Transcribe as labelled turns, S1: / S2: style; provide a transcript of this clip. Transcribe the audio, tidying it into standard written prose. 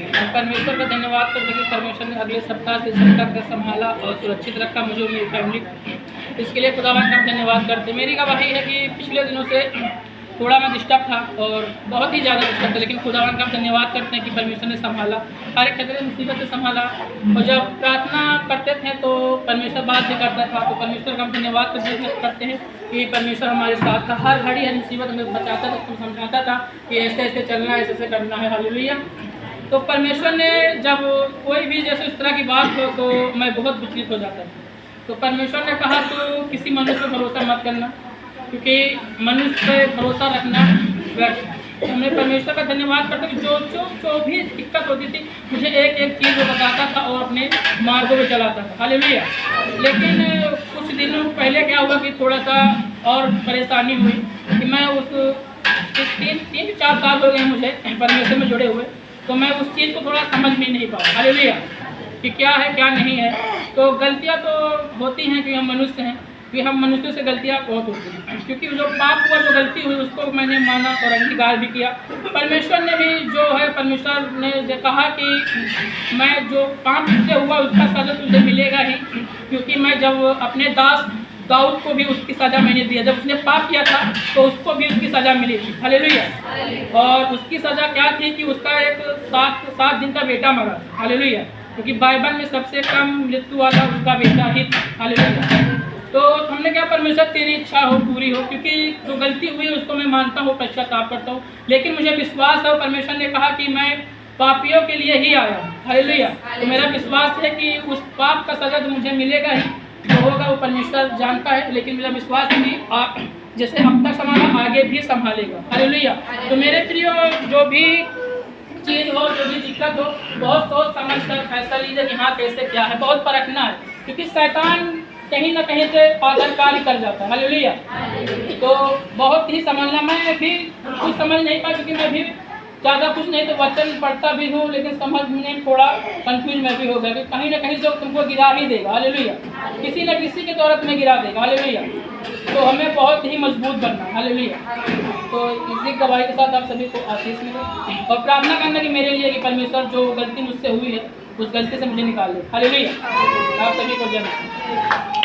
S1: हम परमेश्वर का धन्यवाद करते हैं कि परमेश्वर ने अगले सप्ताह से सप्ताह तक संभाला और सुरक्षित रखा मुझे और मेरी फैमिली। इसके लिए खुदावंद का धन्यवाद करते हैं। मेरी गवाही है कि पिछले दिनों से थोड़ा मैं डिस्टर्ब था और बहुत ही ज़्यादा डिस्टर्ब था, लेकिन खुदावंद का धन्यवाद करते हैं कि परमेश्वर ने संभाला, हर एक खतरे मुसीबत से संभाला। और जब प्रार्थना करते थे तो परमेश्वर बात भी करता था, तो परमेश्वर का हम धन्यवाद करते हैं कि परमेश्वर हमारे साथ था, हर घड़ी हर मुसीबत हमें बचाता था, समझाता था कि ऐसे ऐसे चलना है, ऐसे ऐसे करना है। हालेलुया। तो परमेश्वर ने जब कोई भी जैसे इस तरह की बात हो तो मैं बहुत विचलित हो जाता था। तो परमेश्वर ने कहा तो किसी मनुष्य पर भरोसा मत करना, क्योंकि मनुष्य पर भरोसा रखना व्यर्थ। हमने परमेश्वर का धन्यवाद करते कि जो भी दिक्कत होती थी मुझे एक एक चीज़ वो बताता था और अपने मार्गों में चलाता था। हालेलुया। लेकिन कुछ दिनों पहले क्या हुआ कि थोड़ा सा और परेशानी हुई कि मैं उस 3-4 साल हो गए मुझे परमेश्वर में जुड़े हुए, तो मैं उस चीज़ को थोड़ा समझ में नहीं पाया। हालेलुया। कि क्या है क्या नहीं है। तो गलतियाँ तो होती हैं कि हम मनुष्य हैं, कि हम मनुष्यों से गलतियाँ बहुत होती हैं, क्योंकि जो पाप हुआ जो गलती हुई उसको मैंने माना और अंगीकार भी किया। परमेश्वर ने भी जो है परमेश्वर ने जो कहा कि मैं जो पाप से हुआ उसका सज़ा तुझे मिलेगा ही, क्योंकि मैं जब अपने दास दाऊद को भी उसकी सज़ा मैंने दिया, जब उसने पाप किया था तो उसको भी उसकी सज़ा मिली थी। हालेलुया। और उसकी सज़ा क्या थी कि उसका एक 7 दिन का बेटा मरा। हालेलुया। क्योंकि बाइबल में सबसे कम मृत्यु वाला उसका बेटा ही था। हालेलुया। तो हमने क्या परमेश्वर तेरी इच्छा हो पूरी हो, क्योंकि जो गलती हुई उसको मैं मानता हूँ, पश्चाताप करता हूँ, लेकिन मुझे विश्वास है परमेश्वर ने कहा कि मैं पापियों के लिए ही आया हूँ। हालेलुया। तो मेरा विश्वास है कि उस पाप का सज़ा तो मुझे मिलेगा ही, जो होगा वो परमेश्वर जानता है, लेकिन मेरा विश्वास है कि आप जैसे अब तक संभाला आगे भी संभालेगा। हालेलुया। तो मेरे प्रियो जो भी चीज़ हो, जो भी दिक्कत हो, बहुत सोच समझ कर फैसला लीजिए कि हाँ कैसे क्या है, बहुत परखना है, क्योंकि शैतान कहीं ना कहीं से पागल कार्य कर जाता है। हालेलुया। तो बहुत ही समझना, मैं भी कुछ समझ नहीं पाया, क्योंकि मैं भी ज़्यादा कुछ नहीं तो वचन पढ़ता भी हूँ, लेकिन समझने थोड़ा कंफ्यूज मैं भी हो गया कि कहीं ना कहीं जो तुमको गिरा ही देगा। हालेलुया। किसी न किसी के द्वारा तुम्हें गिरा देगा। हालेलुया। तो हमें बहुत ही मजबूत बनना है। हालेलुया। तो इसी गवाही के साथ आप सभी को आशीष मिले और प्रार्थना करना कि मेरे लिए कि परमेश्वर जो गलती मुझसे हुई है उस गलती से मुझे निकाल ले। हालेलुया। आप सभी को जय मसीह।